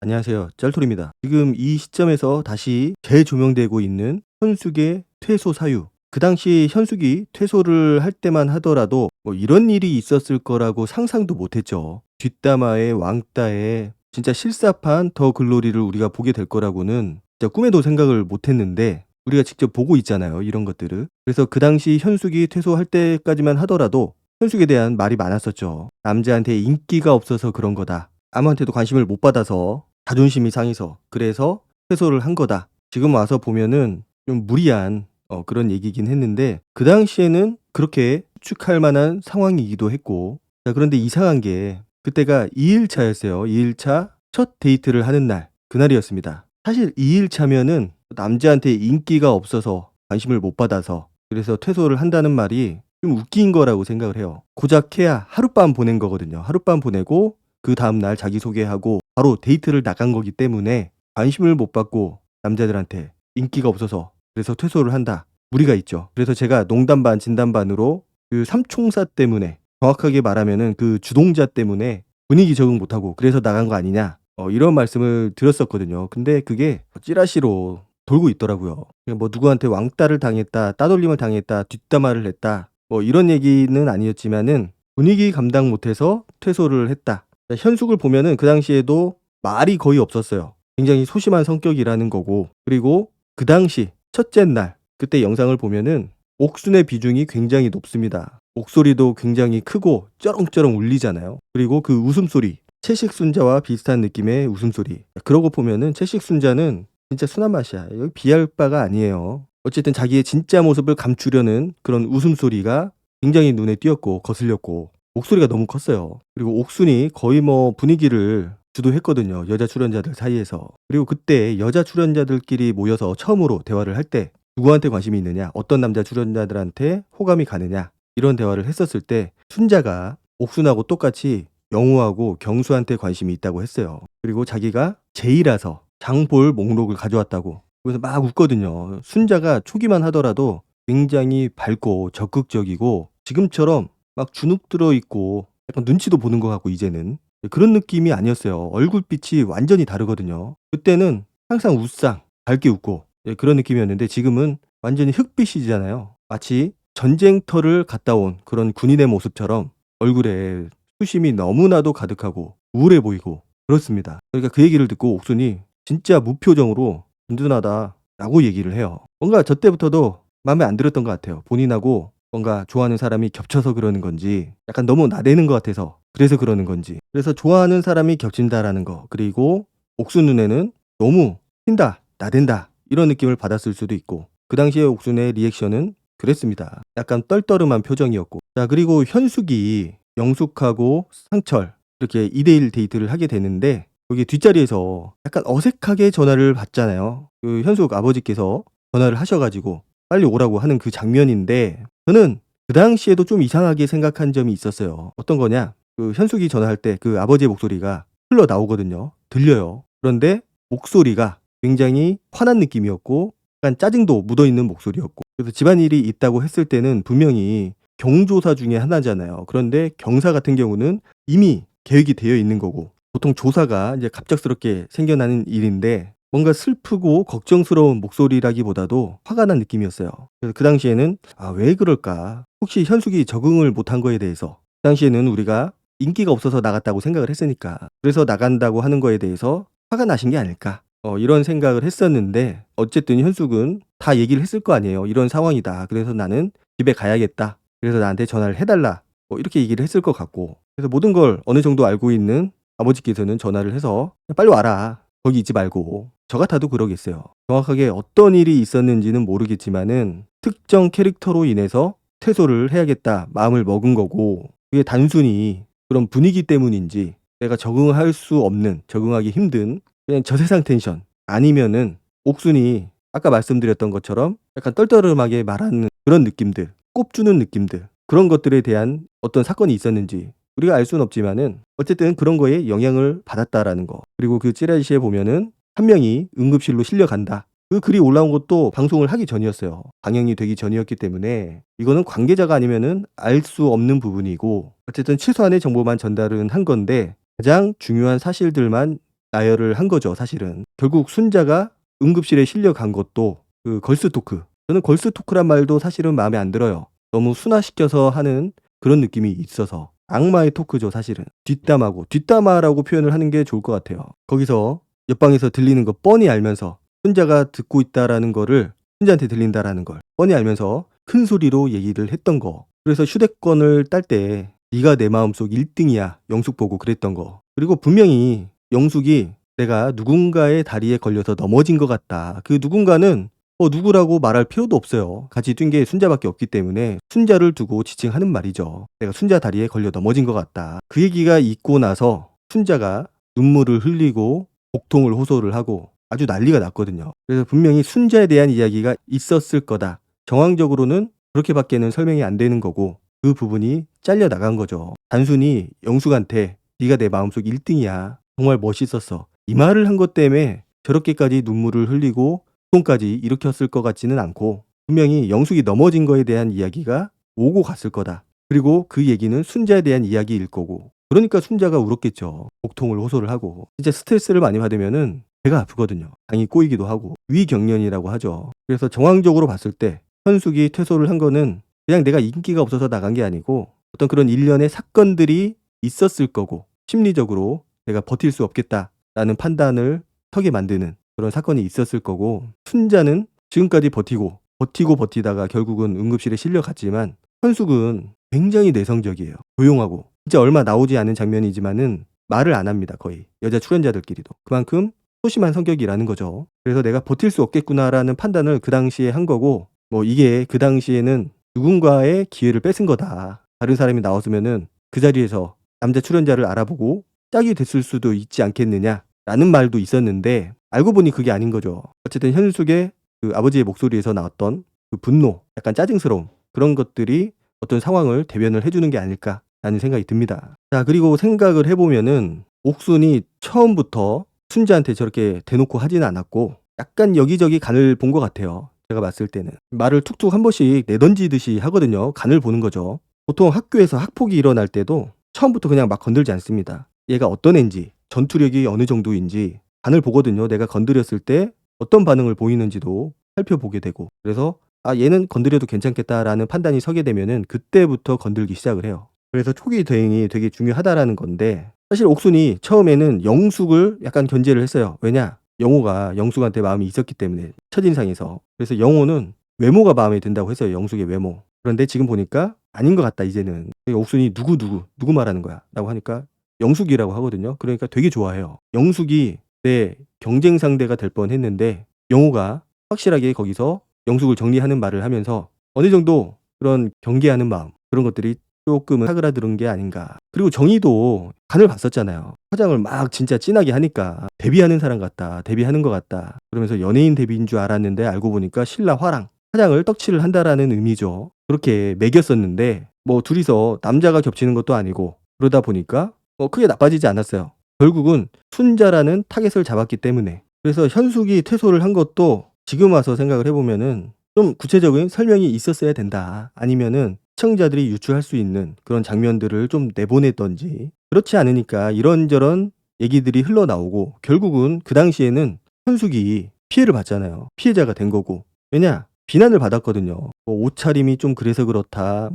안녕하세요. 짤토리입니다. 지금 이 시점에서 다시 재조명되고 있는 현숙의 퇴소 사유. 그 당시 현숙이 퇴소를 할 때만 하더라도 이런 일이 있었을 거라고 상상도 못했죠. 뒷담화에 왕따에 진짜 실사판 더 글로리를 우리가 보게 될 거라고는 진짜 꿈에도 생각을 못했는데 우리가 직접 보고 있잖아요. 이런 것들을. 그래서 그 당시 현숙이 퇴소할 때까지만 하더라도 현숙에 대한 말이 많았었죠. 남자한테 인기가 없어서 그런 거다. 아무한테도 관심을 못 받아서 자존심이 상해서 그래서 퇴소를 한 거다. 지금 와서 보면은 좀 무리한 그런 얘기긴 했는데 그 당시에는 그렇게 추측할 만한 상황이기도 했고. 자, 그런데 이상한 게 그때가 2일차였어요. 2일차 첫 데이트를 하는 날 그날이었습니다. 사실 2일차면은 남자한테 인기가 없어서 관심을 못 받아서 그래서 퇴소를 한다는 말이 좀 웃긴 거라고 생각을 해요. 고작 해야 하룻밤 보낸 거거든요. 하룻밤 보내고 그 다음날 자기소개하고 바로 데이트를 나간 거기 때문에 관심을 못 받고 남자들한테 인기가 없어서 그래서 퇴소를 한다. 무리가 있죠. 그래서 제가 농담 반 진담 반으로 그 삼총사 때문에 정확하게 말하면은 그 주동자 때문에 분위기 적응 못하고 그래서 나간 거 아니냐 이런 말씀을 드렸었거든요. 근데 그게 찌라시로 돌고 있더라고요. 뭐 누구한테 왕따를 당했다, 따돌림을 당했다, 뒷담화를 했다 이런 얘기는 아니었지만은 분위기 감당 못해서 퇴소를 했다. 현숙을 보면은 그 당시에도 말이 거의 없었어요. 굉장히 소심한 성격이라는 거고 그리고 그 당시 첫째 날 그때 영상을 보면은 옥순의 비중이 굉장히 높습니다. 목소리도 굉장히 크고 쩌렁쩌렁 울리잖아요. 그리고 그 웃음소리 채식순자와 비슷한 느낌의 웃음소리. 그러고 보면은 채식순자는 진짜 순한 맛이야. 여기 비할 바가 아니에요. 어쨌든 자기의 진짜 모습을 감추려는 그런 웃음소리가 굉장히 눈에 띄었고 거슬렸고 목소리가 너무 컸어요. 그리고 옥순이 거의 뭐 분위기를 주도했거든요. 여자 출연자들 사이에서. 그리고 그때 여자 출연자들끼리 모여서 처음으로 대화를 할 때 누구한테 관심이 있느냐, 어떤 남자 출연자들한테 호감이 가느냐 이런 대화를 했었을 때 순자가 옥순하고 똑같이 영우하고 경수한테 관심이 있다고 했어요. 그리고 자기가 제이라서 장볼 목록을 가져왔다고. 그래서 막 웃거든요. 순자가 초기만 하더라도 굉장히 밝고 적극적이고 지금처럼 막 주눅 들어 있고 약간 눈치도 보는 것 같고 이제는 그런 느낌이 아니었어요. 얼굴빛이 완전히 다르거든요. 그때는 항상 웃상, 밝게 웃고 그런 느낌이었는데 지금은 완전히 흑빛이잖아요. 마치 전쟁터를 갔다 온 그런 군인의 모습처럼 얼굴에 수심이 너무나도 가득하고 우울해 보이고 그렇습니다. 그러니까 그 얘기를 듣고 옥순이 진짜 무표정으로 든든하다라고 얘기를 해요. 뭔가 저 때부터도 마음에 안 들었던 것 같아요. 본인하고 뭔가 좋아하는 사람이 겹쳐서 그러는 건지 약간 너무 나대는 것 같아서 그래서 그러는 건지 그래서 좋아하는 사람이 겹친다라는 거 그리고 옥순 눈에는 너무 튄다 나댄다 이런 느낌을 받았을 수도 있고 그 당시에 옥순의 리액션은 그랬습니다. 약간 떨떠름한 표정이었고 자 그리고 현숙이 영숙하고 상철 이렇게 2대1 데이트를 하게 되는데 여기 뒷자리에서 약간 어색하게 전화를 받잖아요. 그 현숙 아버지께서 전화를 하셔가지고 빨리 오라고 하는 그 장면인데 저는 그 당시에도 좀 이상하게 생각한 점이 있었어요. 어떤 거냐? 그 현숙이 전화할 때 그 아버지의 목소리가 흘러나오거든요. 들려요. 그런데 목소리가 굉장히 화난 느낌이었고 약간 짜증도 묻어있는 목소리였고 그래서 집안일이 있다고 했을 때는 분명히 경조사 중에 하나잖아요. 그런데 경사 같은 경우는 이미 계획이 되어 있는 거고 보통 조사가 이제 갑작스럽게 생겨나는 일인데 뭔가 슬프고 걱정스러운 목소리라기보다도 화가 난 느낌이었어요. 그래서 그 당시에는 왜 그럴까? 혹시 현숙이 적응을 못한 거에 대해서 그 당시에는 우리가 인기가 없어서 나갔다고 생각을 했으니까 그래서 나간다고 하는 거에 대해서 화가 나신 게 아닐까? 이런 생각을 했었는데 어쨌든 현숙은 다 얘기를 했을 거 아니에요. 이런 상황이다. 그래서 나는 집에 가야겠다. 그래서 나한테 전화를 해달라. 이렇게 얘기를 했을 것 같고 그래서 모든 걸 어느 정도 알고 있는 아버지께서는 전화를 해서 빨리 와라. 거기 있지 말고 저 같아도 그러겠어요. 정확하게 어떤 일이 있었는지는 모르겠지만은 특정 캐릭터로 인해서 퇴소를 해야겠다 마음을 먹은 거고 그게 단순히 그런 분위기 때문인지 내가 적응할 수 없는 적응하기 힘든 그냥 저세상 텐션 아니면은 옥순이 아까 말씀드렸던 것처럼 약간 떨떠름하게 말하는 그런 느낌들 꼽주는 느낌들 그런 것들에 대한 어떤 사건이 있었는지 우리가 알 수는 없지만은 어쨌든 그런 거에 영향을 받았다라는 거. 그리고 그 찌라시에 보면은 한 명이 응급실로 실려간다. 그 글이 올라온 것도 방송을 하기 전이었어요. 방영이 되기 전이었기 때문에 이거는 관계자가 아니면은 알 수 없는 부분이고 어쨌든 최소한의 정보만 전달은 한 건데 가장 중요한 사실들만 나열을 한 거죠 사실은. 결국 순자가 응급실에 실려간 것도 그 걸스 토크. 저는 걸스 토크란 말도 사실은 마음에 안 들어요. 너무 순화시켜서 하는 그런 느낌이 있어서. 악마의 토크죠 사실은. 뒷담화고 뒷담화라고 표현을 하는 게 좋을 것 같아요. 거기서 옆방에서 들리는 거 뻔히 알면서 순자가 듣고 있다라는 거를 순자한테 들린다라는 걸 뻔히 알면서 큰 소리로 얘기를 했던 거. 그래서 휴대권을 딸 때 네가 내 마음속 1등이야 영숙 보고 그랬던 거. 그리고 분명히 영숙이 내가 누군가의 다리에 걸려서 넘어진 것 같다. 그 누군가는 누구라고 말할 필요도 없어요. 같이 뛴 게 순자밖에 없기 때문에 순자를 두고 지칭하는 말이죠. 내가 순자 다리에 걸려 넘어진 것 같다. 그 얘기가 있고 나서 순자가 눈물을 흘리고 복통을 호소를 하고 아주 난리가 났거든요. 그래서 분명히 순자에 대한 이야기가 있었을 거다. 정황적으로는 그렇게밖에는 설명이 안 되는 거고 그 부분이 잘려 나간 거죠. 단순히 영숙한테 네가 내 마음속 1등이야. 정말 멋있었어. 이 말을 한 것 때문에 저렇게까지 눈물을 흘리고 복통까지 일으켰을 것 같지는 않고 분명히 영숙이 넘어진 거에 대한 이야기가 오고 갔을 거다. 그리고 그 얘기는 순자에 대한 이야기일 거고 그러니까 순자가 울었겠죠. 복통을 호소를 하고 진짜 스트레스를 많이 받으면은 배가 아프거든요. 당이 꼬이기도 하고 위경련이라고 하죠. 그래서 정황적으로 봤을 때 현숙이 퇴소를 한 거는 그냥 내가 인기가 없어서 나간 게 아니고 어떤 그런 일련의 사건들이 있었을 거고 심리적으로 내가 버틸 수 없겠다라는 판단을 서게 만드는 그런 사건이 있었을 거고 순자는 지금까지 버티다가 결국은 응급실에 실려갔지만 현숙은 굉장히 내성적이에요. 조용하고 진짜 얼마 나오지 않은 장면이지만은 말을 안 합니다. 거의 여자 출연자들끼리도 그만큼 소심한 성격이라는 거죠. 그래서 내가 버틸 수 없겠구나라는 판단을 그 당시에 한 거고 이게 그 당시에는 누군가의 기회를 뺏은 거다. 다른 사람이 나왔으면은 그 자리에서 남자 출연자를 알아보고 짝이 됐을 수도 있지 않겠느냐라는 말도 있었는데 알고 보니 그게 아닌 거죠. 어쨌든 현숙의 그 아버지의 목소리에서 나왔던 그 분노, 약간 짜증스러움 그런 것들이 어떤 상황을 대변을 해주는 게 아닐까라는 생각이 듭니다. 자, 그리고 생각을 해보면은 옥순이 처음부터 순자한테 저렇게 대놓고 하지는 않았고 약간 여기저기 간을 본 것 같아요. 제가 봤을 때는 말을 툭툭 한 번씩 내던지듯이 하거든요. 간을 보는 거죠. 보통 학교에서 학폭이 일어날 때도 처음부터 그냥 막 건들지 않습니다. 얘가 어떤 애인지 전투력이 어느 정도인지 간을 보거든요. 내가 건드렸을 때 어떤 반응을 보이는지도 살펴보게 되고 그래서 얘는 건드려도 괜찮겠다라는 판단이 서게 되면은 그때부터 건들기 시작을 해요. 그래서 초기 대응이 되게 중요하다라는 건데 사실 옥순이 처음에는 영숙을 약간 견제를 했어요. 왜냐? 영호가 영숙한테 마음이 있었기 때문에 첫인상에서. 그래서 영호는 외모가 마음에 든다고 했어요. 영숙의 외모. 그런데 지금 보니까 아닌 것 같다 이제는. 옥순이 누구 말하는 거야 라고 하니까 영숙이라고 하거든요. 그러니까 되게 좋아해요. 영숙이 내 경쟁 상대가 될 뻔했는데 영호가 확실하게 거기서 영숙을 정리하는 말을 하면서 어느 정도 그런 경계하는 마음 그런 것들이 조금은 사그라드는 게 아닌가. 그리고 정희도 간을 봤었잖아요. 화장을 막 진짜 진하게 하니까 데뷔하는 사람 같다. 데뷔하는 것 같다. 그러면서 연예인 데뷔인 줄 알았는데 알고 보니까 신라 화랑. 화장을 떡칠을 한다라는 의미죠. 그렇게 매겼었는데 둘이서 남자가 겹치는 것도 아니고 그러다 보니까 크게 나빠지지 않았어요. 결국은 순자라는 타겟을 잡았기 때문에. 그래서 현숙이 퇴소를 한 것도 지금 와서 생각을 해보면은 좀 구체적인 설명이 있었어야 된다. 아니면은 시청자들이 유추할 수 있는 그런 장면들을 좀 내보냈던지. 그렇지 않으니까 이런저런 얘기들이 흘러나오고 결국은 그 당시에는 현숙이 피해를 봤잖아요. 피해자가 된 거고. 왜냐? 비난을 받았거든요. 옷차림이 좀 그래서 그렇다.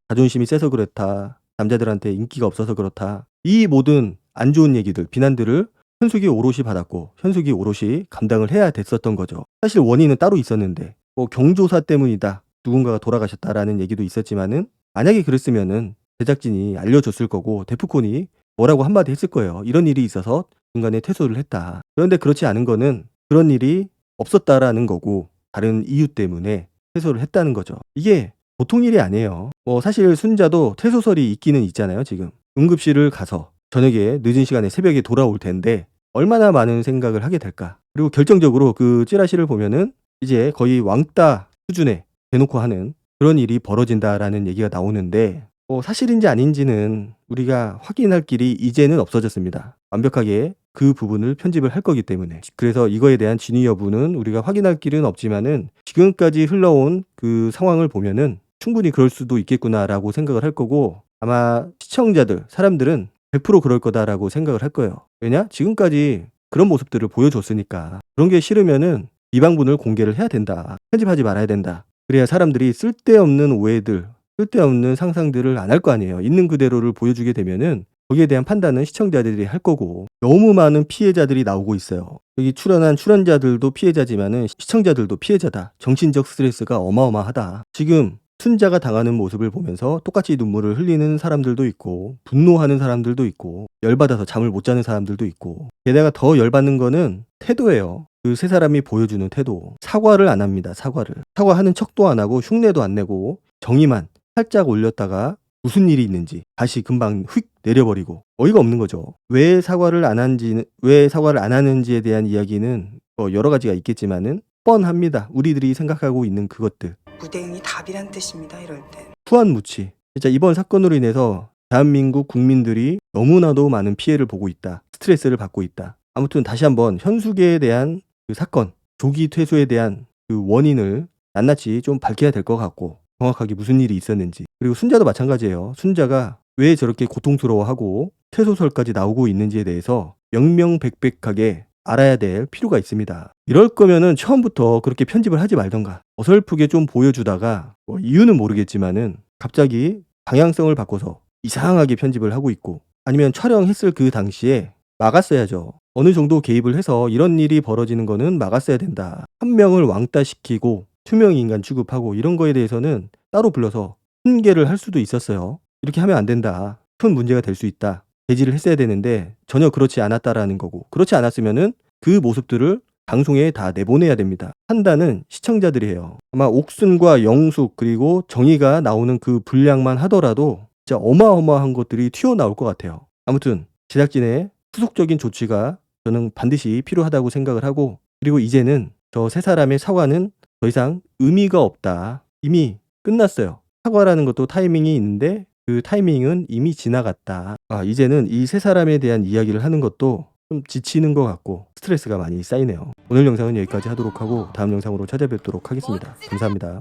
자존심이 세서 그렇다. 남자들한테 인기가 없어서 그렇다. 이 모든 안 좋은 얘기들, 비난들을 현숙이 오롯이 받았고 현숙이 오롯이 감당을 해야 됐었던 거죠. 사실 원인은 따로 있었는데 경조사 때문이다. 누군가가 돌아가셨다라는 얘기도 있었지만은 만약에 그랬으면은 제작진이 알려줬을 거고 데프콘이 뭐라고 한마디 했을 거예요. 이런 일이 있어서 중간에 퇴소를 했다. 그런데 그렇지 않은 거는 그런 일이 없었다라는 거고 다른 이유 때문에 퇴소를 했다는 거죠. 이게 보통 일이 아니에요. 사실 순자도 퇴소설이 있기는 있잖아요. 지금 응급실을 가서 저녁에 늦은 시간에 새벽에 돌아올 텐데 얼마나 많은 생각을 하게 될까. 그리고 결정적으로 그 찌라시를 보면은 이제 거의 왕따 수준에 대놓고 하는 그런 일이 벌어진다라는 얘기가 나오는데 사실인지 아닌지는 우리가 확인할 길이 이제는 없어졌습니다. 완벽하게 그 부분을 편집을 할 거기 때문에. 그래서 이거에 대한 진위 여부는 우리가 확인할 길은 없지만은 지금까지 흘러온 그 상황을 보면은 충분히 그럴 수도 있겠구나라고 생각을 할 거고 아마 시청자들, 사람들은 100% 그럴 거다라고 생각을 할 거예요. 왜냐? 지금까지 그런 모습들을 보여줬으니까 그런 게 싫으면은 이 방문을 공개를 해야 된다. 편집하지 말아야 된다. 그래야 사람들이 쓸데없는 오해들, 쓸데없는 상상들을 안 할 거 아니에요. 있는 그대로를 보여주게 되면은 거기에 대한 판단은 시청자들이 할 거고 너무 많은 피해자들이 나오고 있어요. 여기 출연한 출연자들도 피해자지만은 시청자들도 피해자다. 정신적 스트레스가 어마어마하다. 지금 순자가 당하는 모습을 보면서 똑같이 눈물을 흘리는 사람들도 있고 분노하는 사람들도 있고 열받아서 잠을 못 자는 사람들도 있고 게다가 더 열받는 거는 태도예요. 그 세 사람이 보여주는 태도. 사과를 안 합니다. 사과를. 사과하는 척도 안 하고 흉내도 안 내고 정의만 살짝 올렸다가 무슨 일이 있는지 다시 금방 휙 내려버리고 어이가 없는 거죠. 왜 사과를 안 하는지에 대한 이야기는 여러 가지가 있겠지만은 뻔합니다. 우리들이 생각하고 있는 그것들. 무대응이 답이란 뜻입니다. 이럴 땐. 후한무치. 진짜 이번 사건으로 인해서 대한민국 국민들이 너무나도 많은 피해를 보고 있다. 스트레스를 받고 있다. 아무튼 다시 한번 현숙에 대한 그 사건, 조기 퇴소에 대한 그 원인을 낱낱이 좀 밝혀야 될 것 같고 정확하게 무슨 일이 있었는지. 그리고 순자도 마찬가지예요. 순자가 왜 저렇게 고통스러워하고 퇴소설까지 나오고 있는지에 대해서 명명백백하게 알아야 될 필요가 있습니다. 이럴 거면은 처음부터 그렇게 편집을 하지 말던가 어설프게 좀 보여주다가 이유는 모르겠지만은 갑자기 방향성을 바꿔서 이상하게 편집을 하고 있고 아니면 촬영했을 그 당시에 막았어야죠. 어느 정도 개입을 해서 이런 일이 벌어지는 거는 막았어야 된다. 한 명을 왕따시키고 투명 인간 취급하고 이런 거에 대해서는 따로 불러서 훈계를 할 수도 있었어요. 이렇게 하면 안 된다. 큰 문제가 될 수 있다. 제지를 했어야 되는데 전혀 그렇지 않았다라는 거고 그렇지 않았으면은 그 모습들을 방송에 다 내보내야 됩니다. 판단은 시청자들이 해요. 아마 옥순과 영숙 그리고 정의가 나오는 그 분량만 하더라도 진짜 어마어마한 것들이 튀어나올 것 같아요. 아무튼 제작진의 후속적인 조치가 저는 반드시 필요하다고 생각을 하고 그리고 이제는 저 세 사람의 사과는 더 이상 의미가 없다. 이미 끝났어요. 사과라는 것도 타이밍이 있는데 그 타이밍은 이미 지나갔다. 이제는 이 세 사람에 대한 이야기를 하는 것도 좀 지치는 것 같고 스트레스가 많이 쌓이네요. 오늘 영상은 여기까지 하도록 하고 다음 영상으로 찾아뵙도록 하겠습니다. 감사합니다.